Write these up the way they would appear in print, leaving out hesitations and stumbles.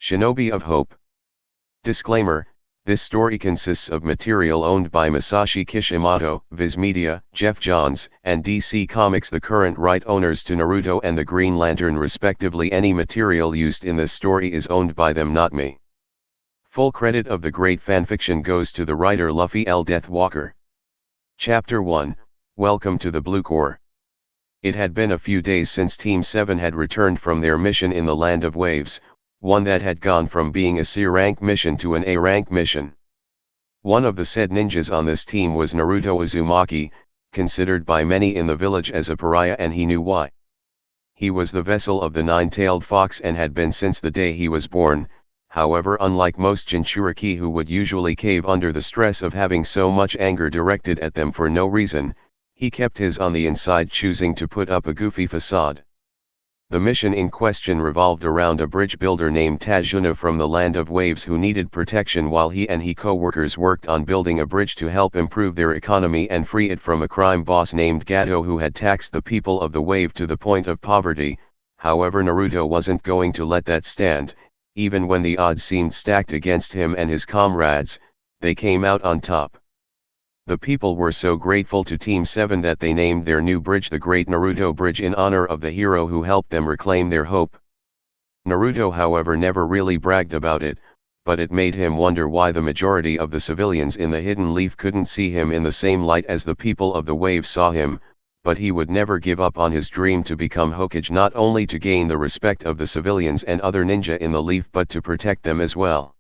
Shinobi of Hope. Disclaimer: this story consists of material owned by Masashi Kishimoto, Viz Media, Jeff Johns, and DC Comics, the current right owners to Naruto and the Green Lantern respectively. Any material used in this story is owned by them, not me. Full credit of the great fanfiction goes to the writer Luffy L. Deathwalker. Chapter 1, Welcome to the Blue Corps. It had been a few days since Team 7 had returned from their mission in the Land of Waves, one that had gone from being a C-rank mission to an A-rank mission. One of the said ninjas on this team was Naruto Uzumaki, considered by many in the village as a pariah, and he knew why. He was the vessel of the nine-tailed fox and had been since the day he was born. However, unlike most Jinchuriki who would usually cave under the stress of having so much anger directed at them for no reason, he kept his on the inside, choosing to put up a goofy facade. The mission in question revolved around a bridge builder named Tajuna from the Land of Waves who needed protection while he and his co-workers worked on building a bridge to help improve their economy and free it from a crime boss named Gato who had taxed the people of the wave to the point of poverty. However, Naruto wasn't going to let that stand. Even when the odds seemed stacked against him and his comrades, they came out on top. The people were so grateful to Team 7 that they named their new bridge the Great Naruto Bridge in honor of the hero who helped them reclaim their hope. Naruto, however, never really bragged about it, but it made him wonder why the majority of the civilians in the Hidden Leaf couldn't see him in the same light as the people of the wave saw him, but he would never give up on his dream to become Hokage, not only to gain the respect of the civilians and other ninja in the Leaf but to protect them as well.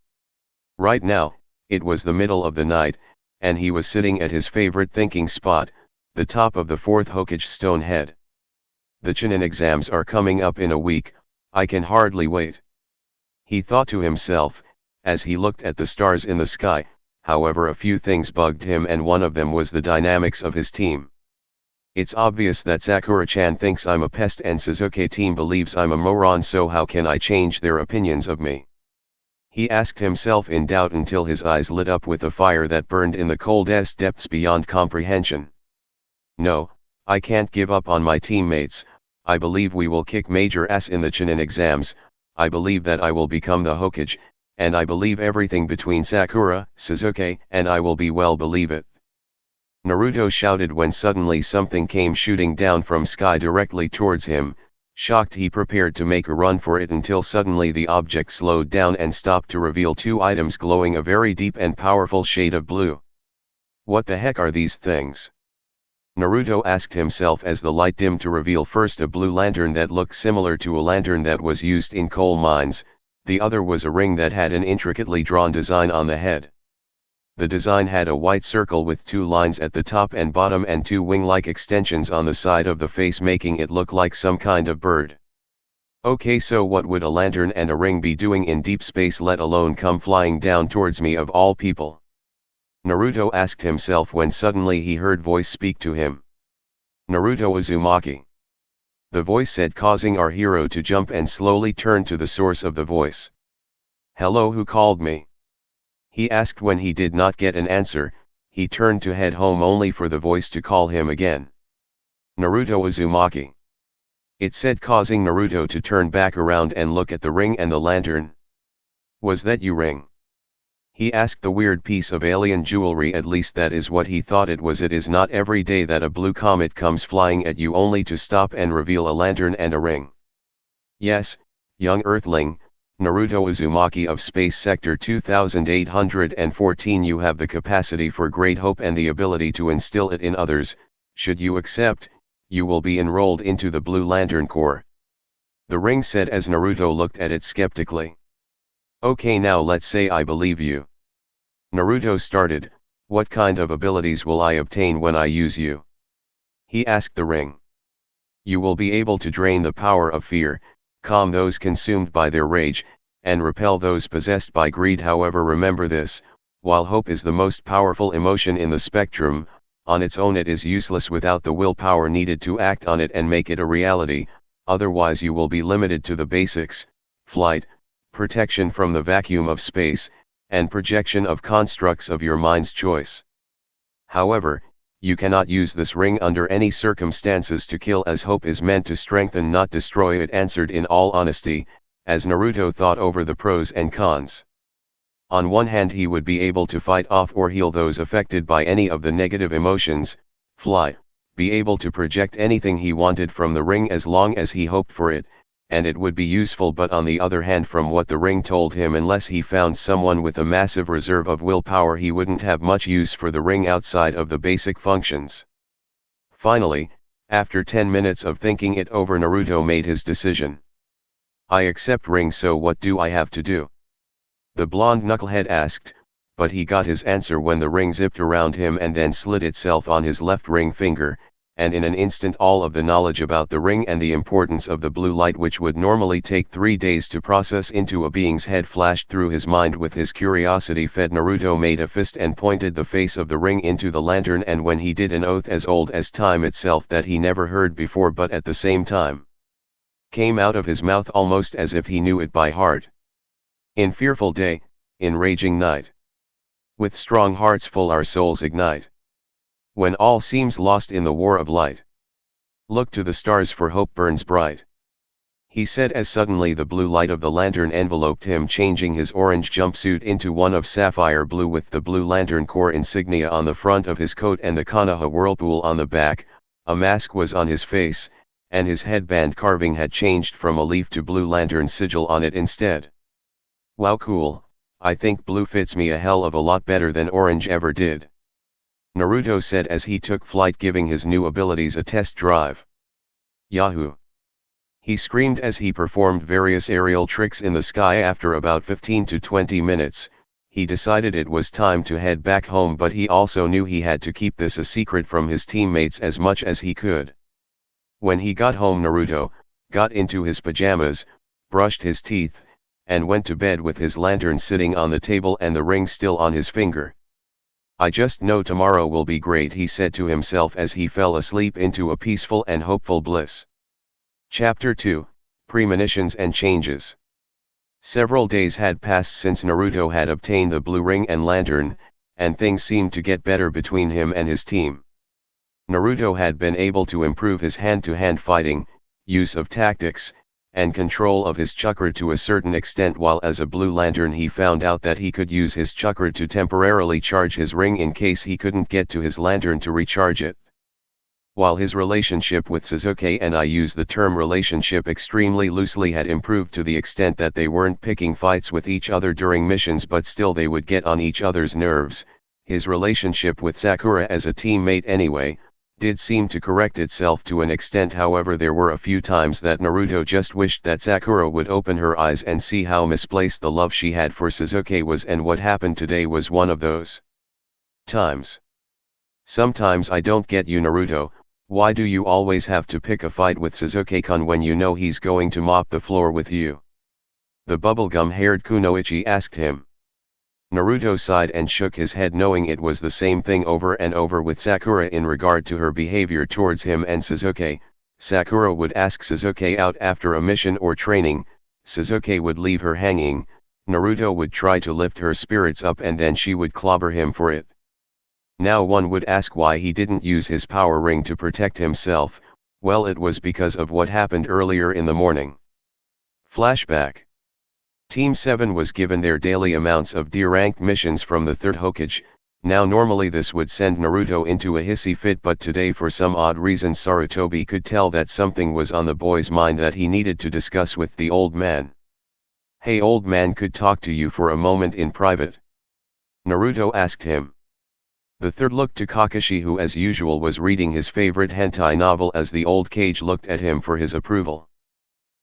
Right now, it was the middle of the night, and he was sitting at his favorite thinking spot, the top of the 4th Hokage stone head. The Chunin exams are coming up in a week, I can hardly wait. He thought to himself, as he looked at the stars in the sky. However, a few things bugged him, and one of them was the dynamics of his team. It's obvious that Sakura-chan thinks I'm a pest and Sasuke team believes I'm a moron, so how can I change their opinions of me? He asked himself in doubt until his eyes lit up with a fire that burned in the coldest depths beyond comprehension. No, I can't give up on my teammates. I believe we will kick major ass in the Chunin exams. I believe that I will become the Hokage, and I believe everything between Sakura, Sasuke, and I will be well, believe it. Naruto shouted when suddenly something came shooting down from sky directly towards him. Shocked, he prepared to make a run for it until suddenly the object slowed down and stopped to reveal two items glowing a very deep and powerful shade of blue. What the heck are these things? Naruto asked himself as the light dimmed to reveal first a blue lantern that looked similar to a lantern that was used in coal mines. The other was a ring that had an intricately drawn design on the head. The design had a white circle with two lines at the top and bottom and two wing-like extensions on the side of the face, making it look like some kind of bird. Okay, so what would a lantern and a ring be doing in deep space, let alone come flying down towards me of all people? Naruto asked himself when suddenly he heard voice speak to him. Naruto Uzumaki. The voice said, causing our hero to jump and slowly turn to the source of the voice. Hello, who called me? He asked. When he did not get an answer, he turned to head home only for the voice to call him again. Naruto Uzumaki. It said, causing Naruto to turn back around and look at the ring and the lantern. Was that you, ring? He asked. The weird piece of alien jewelry, at least that is what he thought it was. It is not every day that a blue comet comes flying at you only to stop and reveal a lantern and a ring. Yes, young earthling, Naruto Uzumaki of Space Sector 2814, you have the capacity for great hope and the ability to instill it in others. Should you accept, you will be enrolled into the Blue Lantern Corps. The ring said as Naruto looked at it skeptically. Okay, now let's say I believe you. Naruto started. What kind of abilities will I obtain when I use you? He asked the ring. You will be able to drain the power of fear, calm those consumed by their rage, and repel those possessed by greed. However, remember this, while hope is the most powerful emotion in the spectrum, on its own it is useless without the willpower needed to act on it and make it a reality. Otherwise you will be limited to the basics: flight, protection from the vacuum of space, and projection of constructs of your mind's choice. However, you cannot use this ring under any circumstances to kill, as hope is meant to strengthen, not destroy. It answered in all honesty, as Naruto thought over the pros and cons. On one hand, he would be able to fight off or heal those affected by any of the negative emotions, fly, be able to project anything he wanted from the ring as long as he hoped for it, and it would be useful. But on the other hand, from what the ring told him, unless he found someone with a massive reserve of willpower, he wouldn't have much use for the ring outside of the basic functions. Finally, after 10 minutes of thinking it over, Naruto made his decision. I accept ring, so what do I have to do? The blonde knucklehead asked, but he got his answer when the ring zipped around him and then slid itself on his left ring finger, and in an instant all of the knowledge about the ring and the importance of the blue light, which would normally take 3 days to process into a being's head, flashed through his mind. With his curiosity fed, Naruto made a fist and pointed the face of the ring into the lantern, and when he did, an oath as old as time itself that he never heard before, but at the same time came out of his mouth almost as if he knew it by heart. In fearful day, in raging night, with strong hearts full our souls ignite. When all seems lost in the war of light, look to the stars, for hope burns bright. He said as suddenly the blue light of the lantern enveloped him, changing his orange jumpsuit into one of sapphire blue with the Blue Lantern Corps insignia on the front of his coat and the Konoha whirlpool on the back. A mask was on his face, and his headband carving had changed from a leaf to Blue Lantern sigil on it instead. Wow, cool. I think blue fits me a hell of a lot better than orange ever did, Naruto said as he took flight, giving his new abilities a test drive. Yahoo! He screamed as he performed various aerial tricks in the sky. After about 15 to 20 minutes, he decided it was time to head back home, but he also knew he had to keep this a secret from his teammates as much as he could. When he got home, Naruto got into his pajamas, brushed his teeth, and went to bed with his lantern sitting on the table and the ring still on his finger. I just know tomorrow will be great, he said to himself as he fell asleep into a peaceful and hopeful bliss. Chapter 2, Premonitions and Changes. Several days had passed since Naruto had obtained the blue ring and lantern, and things seemed to get better between him and his team. Naruto had been able to improve his hand-to-hand fighting, use of tactics, and control of his chakra to a certain extent, while as a Blue Lantern he found out that he could use his chakra to temporarily charge his ring in case he couldn't get to his lantern to recharge it. While his relationship with Sasuke, and I use the term relationship extremely loosely, had improved to the extent that they weren't picking fights with each other during missions, but still they would get on each other's nerves, his relationship with Sakura as a teammate anyway, did seem to correct itself to an extent. However, there were a few times that Naruto just wished that Sakura would open her eyes and see how misplaced the love she had for Sasuke was, and what happened today was one of those times. Sometimes I don't get you, Naruto, why do you always have to pick a fight with Sasuke-kun when you know he's going to mop the floor with you? The bubblegum-haired Kunoichi asked him. Naruto sighed and shook his head, knowing it was the same thing over and over with Sakura in regard to her behavior towards him and Sasuke. Sakura would ask Sasuke out after a mission or training, Sasuke would leave her hanging, Naruto would try to lift her spirits up and then she would clobber him for it. Now one would ask why he didn't use his power ring to protect himself. Well, it was because of what happened earlier in the morning. Flashback. Team 7 was given their daily amounts of D-ranked missions from the 3rd Hokage. Now normally this would send Naruto into a hissy fit, but today for some odd reason Sarutobi could tell that something was on the boy's mind that he needed to discuss with the old man. Hey old man, could talk to you for a moment in private? Naruto asked him. The third looked to Kakashi, who as usual was reading his favorite hentai novel, as the old Kage looked at him for his approval.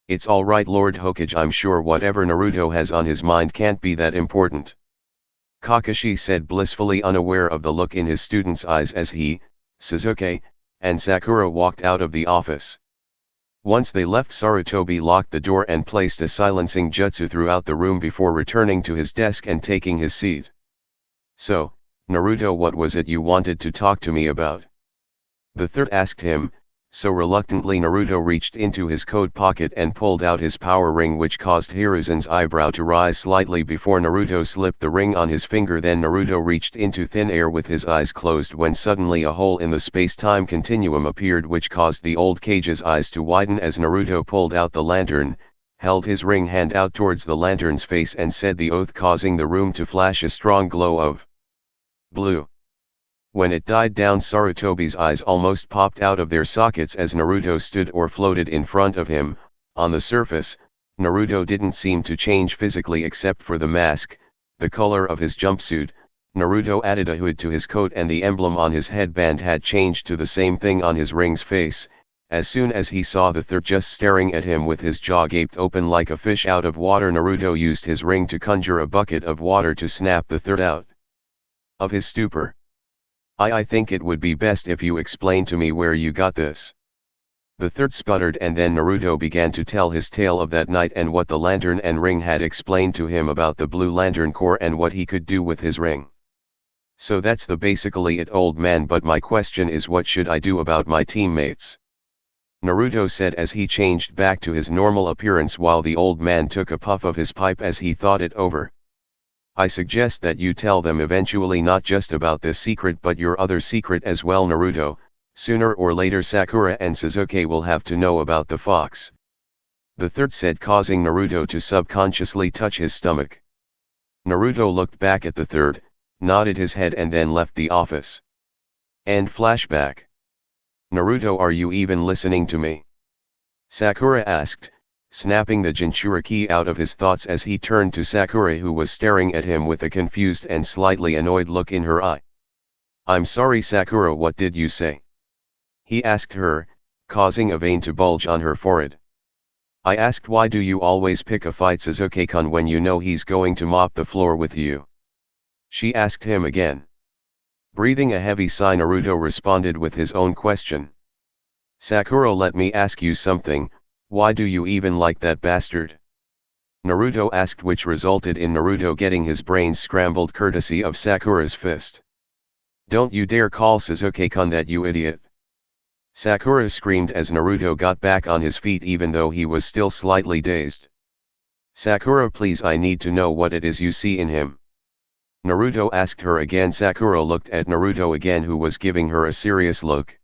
It's alright Lord Hokage, I'm sure whatever Naruto has on his mind can't be that important, Kakashi said, blissfully unaware of the look in his student's eyes as he, Sasuke, and Sakura walked out of the office. Once they left, Sarutobi locked the door and placed a silencing jutsu throughout the room before returning to his desk and taking his seat. So, Naruto, what was it you wanted to talk to me about? The third asked him. So reluctantly Naruto reached into his coat pocket and pulled out his power ring, which caused Hiruzen's eyebrow to rise slightly before Naruto slipped the ring on his finger. Then Naruto reached into thin air with his eyes closed when suddenly a hole in the space-time continuum appeared, which caused the old Kage's eyes to widen as Naruto pulled out the lantern, held his ring hand out towards the lantern's face and said the oath, causing the room to flash a strong glow of blue. When it died down, Sarutobi's eyes almost popped out of their sockets as Naruto stood or floated in front of him. On the surface, Naruto didn't seem to change physically except for the mask, the color of his jumpsuit. Naruto added a hood to his coat and the emblem on his headband had changed to the same thing on his ring's face. As soon as he saw the third just staring at him with his jaw gaped open like a fish out of water, Naruto used his ring to conjure a bucket of water to snap the third out of his stupor. I think it would be best if you explain to me where you got this. The third sputtered, and then Naruto began to tell his tale of that night and what the lantern and ring had explained to him about the blue lantern core and what he could do with his ring. So that's basically it, old man, but my question is, what should I do about my teammates? Naruto said as he changed back to his normal appearance while the old man took a puff of his pipe as he thought it over. I suggest that you tell them eventually, not just about this secret but your other secret as well, Naruto. Sooner or later Sakura and Sasuke will have to know about the fox. The third said, causing Naruto to subconsciously touch his stomach. Naruto looked back at the third, nodded his head and then left the office. End flashback. Naruto, are you even listening to me? Sakura asked, snapping the Jinchuriki out of his thoughts as he turned to Sakura, who was staring at him with a confused and slightly annoyed look in her eye. I'm sorry Sakura, what did you say? He asked her, causing a vein to bulge on her forehead. I asked, why do you always pick a fight Sasuke-kun when you know he's going to mop the floor with you? She asked him again. Breathing a heavy sigh, Naruto responded with his own question. Sakura, let me ask you something. Why do you even like that bastard? Naruto asked, which resulted in Naruto getting his brains scrambled courtesy of Sakura's fist. Don't you dare call Sasuke-kun that, you idiot! Sakura screamed as Naruto got back on his feet even though he was still slightly dazed. Sakura, please, I need to know what it is you see in him. Naruto asked her again. Sakura looked at Naruto again, who was giving her a serious look.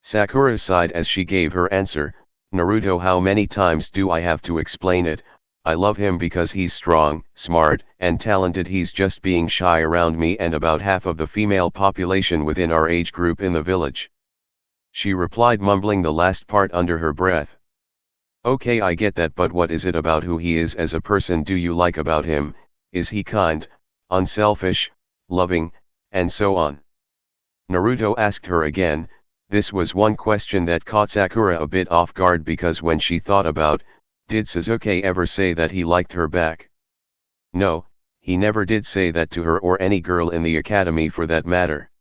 Sakura sighed as she gave her answer. Naruto, how many times do I have to explain it? I love him because he's strong, smart, and talented. He's just being shy around me and about half of the female population within our age group in the village. She replied, mumbling the last part under her breath. Okay, I get that, but what is it about who he is as a person do you like about him? Is he kind, unselfish, loving, and so on? Naruto asked her again. This was one question that caught Sakura a bit off guard because when she thought about, did Sasuke ever say that he liked her back? No, he never did say that to her or any girl in the academy for that matter.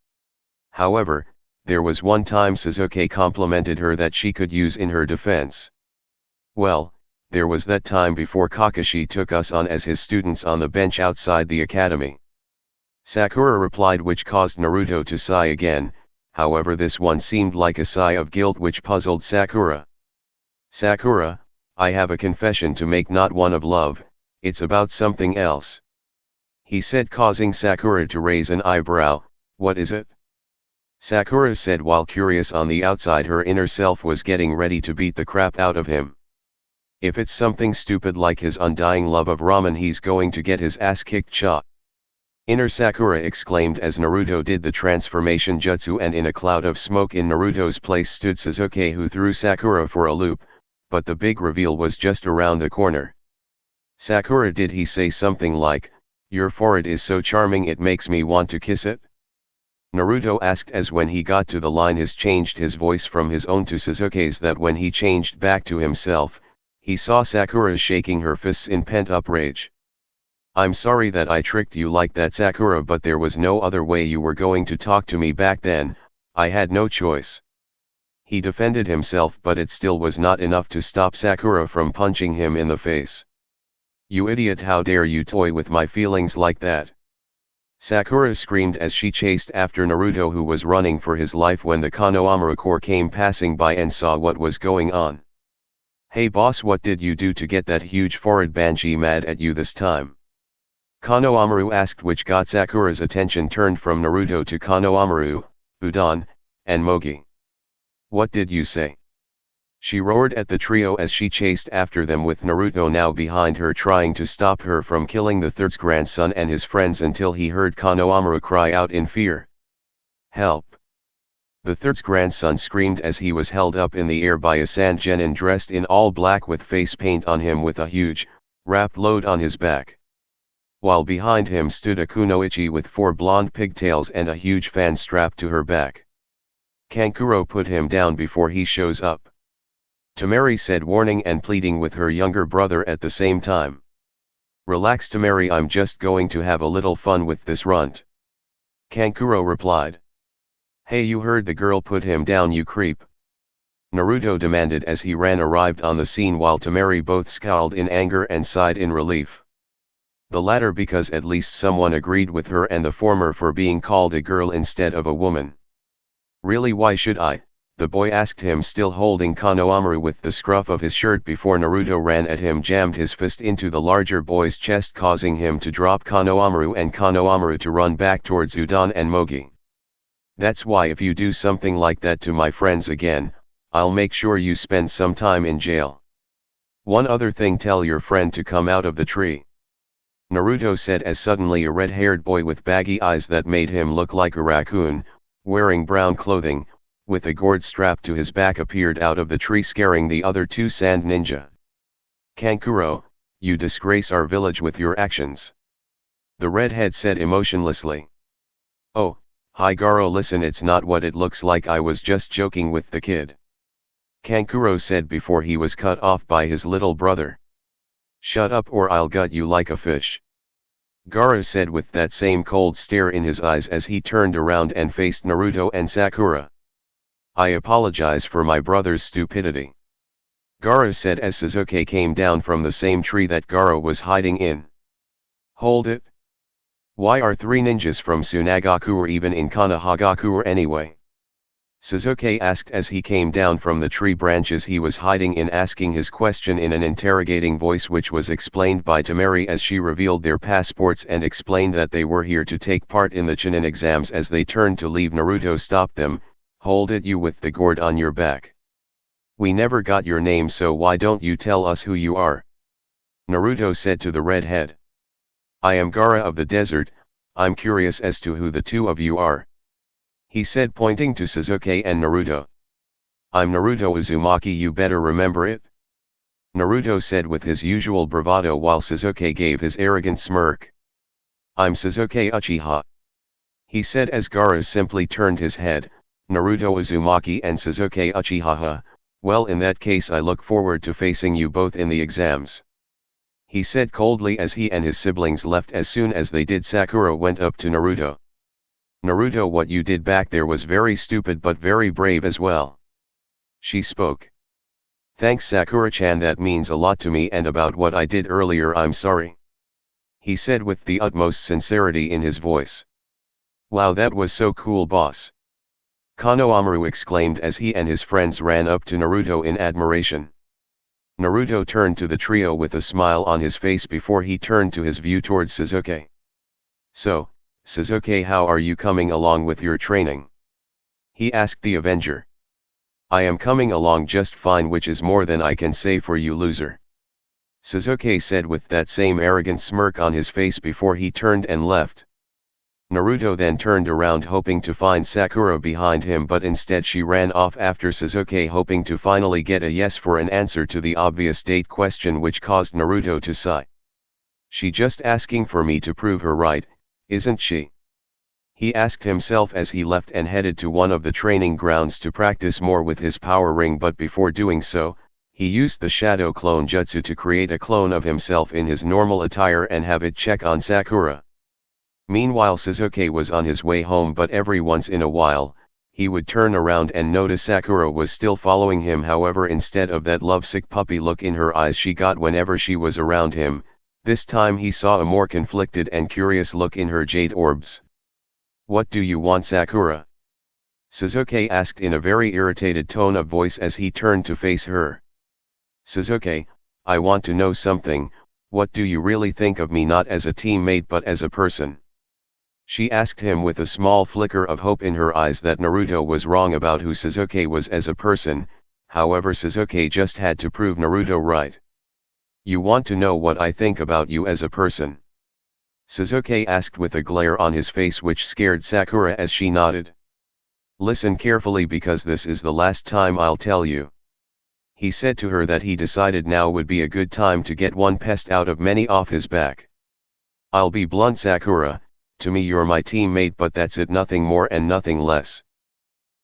However, there was one time Sasuke complimented her that she could use in her defense. Well, there was that time before Kakashi took us on as his students on the bench outside the academy. Sakura replied, which caused Naruto to sigh again. However, this one seemed like a sigh of guilt which puzzled Sakura. Sakura, I have a confession to make, not one of love, it's about something else. He said, causing Sakura to raise an eyebrow. What is it? Sakura said while curious on the outside. Her inner self was getting ready to beat the crap out of him. If it's something stupid like his undying love of ramen, he's going to get his ass kicked, cha. Inner Sakura exclaimed as Naruto did the transformation jutsu, and in a cloud of smoke in Naruto's place stood Sasuke, who threw Sakura for a loop, but the big reveal was just around the corner. Sakura, did he say something like, your forehead is so charming it makes me want to kiss it? Naruto asked as when he got to the line he changed his voice from his own to Sasuke's, that when he changed back to himself, he saw Sakura shaking her fists in pent-up rage. I'm sorry that I tricked you like that, Sakura, but there was no other way. You were going to talk to me back then, I had no choice. He defended himself, but it still was not enough to stop Sakura from punching him in the face. You idiot, how dare you toy with my feelings like that? Sakura screamed as she chased after Naruto, who was running for his life when the Konohamaru Corps came passing by and saw what was going on. Hey boss, what did you do to get that huge forehead Banshee mad at you this time? Konohamaru asked, which got Sakura's attention turned from Naruto to Konohamaru, Udon, and Mogi. What did you say? She roared at the trio as she chased after them with Naruto now behind her trying to stop her from killing the third's grandson and his friends until he heard Konohamaru cry out in fear. "Help!" The third's grandson screamed as he was held up in the air by a sand genin dressed in all black with face paint on him with a huge, wrapped load on his back. While behind him stood a kunoichi with 4 blonde pigtails and a huge fan strapped to her back. "Kankuro, put him down before he shows up," Tamari said, warning and pleading with her younger brother at the same time. "Relax Tamari, I'm just going to have a little fun with this runt," Kankuro replied. "Hey, you heard the girl, put him down you creep," Naruto demanded as he arrived on the scene while Tamari both scowled in anger and sighed in relief. The latter because at least someone agreed with her and the former for being called a girl instead of a woman. "Really, why should I?" the boy asked him, still holding Konohamaru with the scruff of his shirt before Naruto ran at him, jammed his fist into the larger boy's chest causing him to drop Konohamaru and Konohamaru to run back towards Udon and Mogi. "That's why if you do something like that to my friends again, I'll make sure you spend some time in jail. One other thing, tell your friend to come out of the tree," Naruto said as suddenly a red-haired boy with baggy eyes that made him look like a raccoon, wearing brown clothing, with a gourd strapped to his back appeared out of the tree, scaring the other 2 sand ninja. "Kankuro, you disgrace our village with your actions," the redhead said emotionlessly. "Oh, hi Garo, listen, it's not what it looks like, I was just joking with the kid," Kankuro said before he was cut off by his little brother. "Shut up or I'll gut you like a fish," Gaara said with that same cold stare in his eyes as he turned around and faced Naruto and Sakura. "I apologize for my brother's stupidity," Gaara said as Sasuke came down from the same tree that Gaara was hiding in. "Hold it. Why are 3 ninjas from Tsunagaku even in Konohagaku anyway?" Sasuke asked as he came down from the tree branches he was hiding in, asking his question in an interrogating voice, which was explained by Tamari as she revealed their passports and explained that they were here to take part in the Chunin exams. As they turned to leave, Naruto stopped them. "Hold it, you with the gourd on your back. We never got your name, so why don't you tell us who you are?" Naruto said to the redhead. "I am Gaara of the desert, I'm curious as to who the 2 of you are," he said, pointing to Sasuke and Naruto. "I'm Naruto Uzumaki, you better remember it," Naruto said with his usual bravado while Sasuke gave his arrogant smirk. "I'm Sasuke Uchiha," he said as Gaara simply turned his head. "Naruto Uzumaki and Sasuke Uchiha, well, in that case I look forward to facing you both in the exams," he said coldly as he and his siblings left. As soon as they did, Sakura went up to Naruto. "Naruto, what you did back there was very stupid but very brave as well," she spoke. "Thanks Sakura-chan, that means a lot to me, and about what I did earlier I'm sorry," he said with the utmost sincerity in his voice. "Wow, that was so cool, boss," Konohamaru exclaimed as he and his friends ran up to Naruto in admiration. Naruto turned to the trio with a smile on his face before he turned to his view towards Sasuke. "So, Sasuke, how are you coming along with your training?" he asked the Avenger. "I am coming along just fine, which is more than I can say for you, loser," Sasuke said with that same arrogant smirk on his face before he turned and left. Naruto then turned around hoping to find Sakura behind him, but instead she ran off after Sasuke, hoping to finally get a yes for an answer to the obvious date question, which caused Naruto to sigh. "She just asking for me to prove her right, isn't she?" he asked himself as he left and headed to one of the training grounds to practice more with his power ring, but before doing so, he used the shadow clone jutsu to create a clone of himself in his normal attire and have it check on Sakura. Meanwhile, Sasuke was on his way home, but every once in a while, he would turn around and notice Sakura was still following him. However, instead of that lovesick puppy look in her eyes she got whenever she was around him, this time he saw a more conflicted and curious look in her jade orbs. "What do you want, Sakura?" Sasuke asked in a very irritated tone of voice as he turned to face her. "Sasuke, I want to know something. What do you really think of me, not as a teammate but as a person?" she asked him with a small flicker of hope in her eyes that Naruto was wrong about who Sasuke was as a person. however Sasuke just had to prove Naruto right. "You want to know what I think about you as a person?" Sasuke asked with a glare on his face which scared Sakura as she nodded. "Listen carefully because this is the last time I'll tell you." He said to her that he decided now would be a good time to get one pest out of many off his back. "I'll be blunt, Sakura, to me you're my teammate, but that's it, nothing more and nothing less.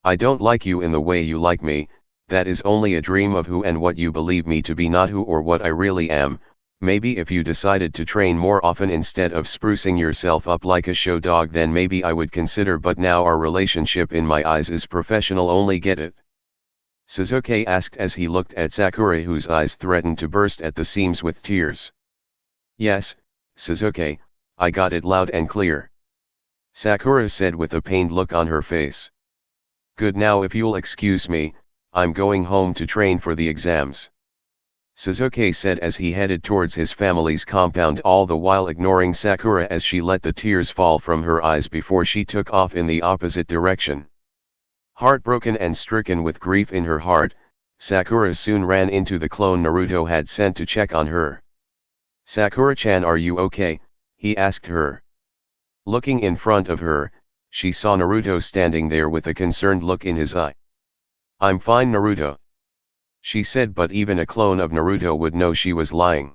I don't like you in the way you like me, that is only a dream of who and what you believe me to be, not who or what I really am. Maybe if you decided to train more often instead of sprucing yourself up like a show dog, then maybe I would consider, but now our relationship in my eyes is professional only, get it?" Sasuke asked as he looked at Sakura, whose eyes threatened to burst at the seams with tears. "Yes, Sasuke, I got it loud and clear," Sakura said with a pained look on her face. "Good, now if you'll excuse me, I'm going home to train for the exams," Sasuke said as he headed towards his family's compound, all the while ignoring Sakura as she let the tears fall from her eyes before she took off in the opposite direction. Heartbroken and stricken with grief in her heart, Sakura soon ran into the clone Naruto had sent to check on her. "Sakura-chan, are you okay?" he asked her. Looking in front of her, she saw Naruto standing there with a concerned look in his eye. "I'm fine, Naruto," she said, but even a clone of Naruto would know she was lying.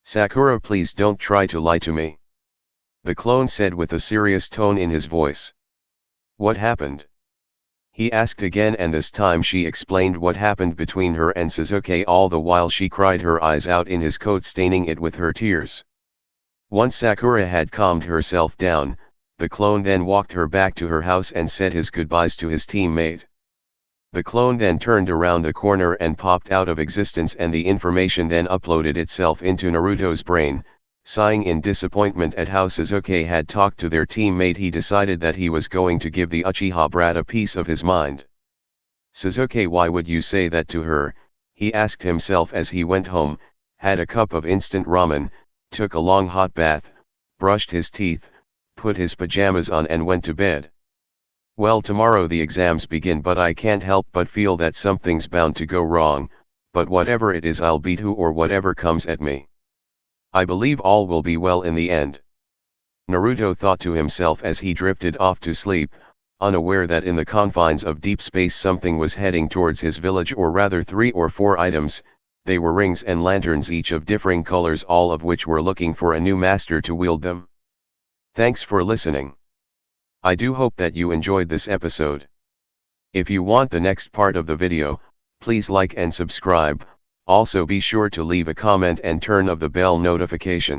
"Sakura, please don't try to lie to me," the clone said with a serious tone in his voice. "What happened?" he asked again, and this time she explained what happened between her and Sasuke, all the while she cried her eyes out in his coat, staining it with her tears. Once Sakura had calmed herself down, the clone then walked her back to her house and said his goodbyes to his teammate. The clone then turned around the corner and popped out of existence, and the information then uploaded itself into Naruto's brain. Sighing in disappointment at how Sasuke had talked to their teammate, he decided that he was going to give the Uchiha brat a piece of his mind. "Sasuke, why would you say that to her?" he asked himself as he went home, had a cup of instant ramen, took a long hot bath, brushed his teeth, put his pajamas on and went to bed. "Well, tomorrow the exams begin, but I can't help but feel that something's bound to go wrong, but whatever it is I'll beat who or whatever comes at me. I believe all will be well in the end," Naruto thought to himself as he drifted off to sleep, unaware that in the confines of deep space something was heading towards his village, or rather 3 or 4 items. They were rings and lanterns, each of differing colors, all of which were looking for a new master to wield them. Thanks for listening. I do hope that you enjoyed this episode. If you want the next part of the video, please like and subscribe. Also be sure to leave a comment and turn on the bell notification.